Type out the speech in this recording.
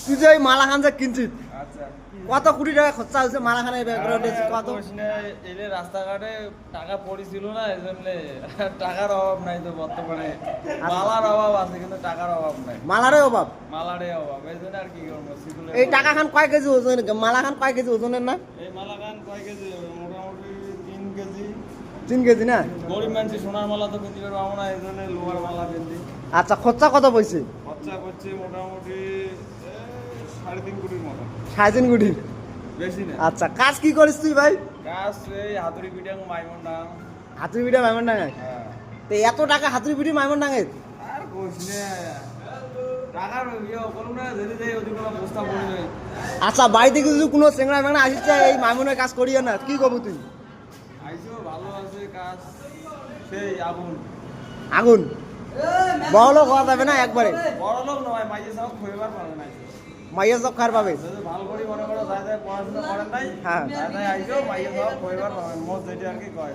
তুই যে ওই মালাখান যে কিনছিস আচ্ছা কত কোটি টাকা খরচা হয়েছে মালাখানের ব্যাকগ্রাউন্ডে কত এলে রাস্তাঘাটে টাকা পড়েছিল না এই জন্য টাকার অভাব নাই তো বর্তমানে মালার অভাব আছে কিন্তু টাকার অভাব নাই মালারে অভাব মালারে অভাব এই জন্য আর কি করবো এই টাকা খান কয় কেজি ওজন মালাখান কয় কেজি ওজনের না এই মালা খান কয় কেজি মোটামুটি 3 কেজি 3 কেজি না গরিব মানুষ সোনার মালা তো কিনতে পারবো না এই জন্য লোহার মালা কিনছি আচ্ছা খরচা কত পড়ছে খরচা করছে মোটামুটি 3.5 কোটির মতো 3.5 কোটি বেশি না আচ্ছা কাজ কি করিস তুই ভাই কাজ এই হাতুড়ি পিঠাং মাইমন না হাতুড়ি পিঠা মাইমন ডাঙায় হ্যাঁ তো এত টাকা হাতুড়ি পিঠি মাইমন ডাঙায় আর কোশ না টাকার বলুন না ধীরে ধীরে ওদিকে কোনো বস্তা পড়ে যায় আচ্ছা বাড়িতে যদি কোনো চেংড়া মেংড়া আসিছে এই মাইমনের কাজ করিও না কি করবো তুই আইসো ভালো আছে কাজ সেই আগুন আগুন বড় লোক হওয়া যাবে না একবারে বড় লোক নয় মাইয়ে সব খইবার পারে না মাইয়া সব খার পাবে যদি ভালো করে মনে করো যাই যাই পড়াশোনা করেন নাই হ্যাঁ যাই যাই আইসো মাইয়ে সব খইবার পাবেন মোট যেটা আর কি কয়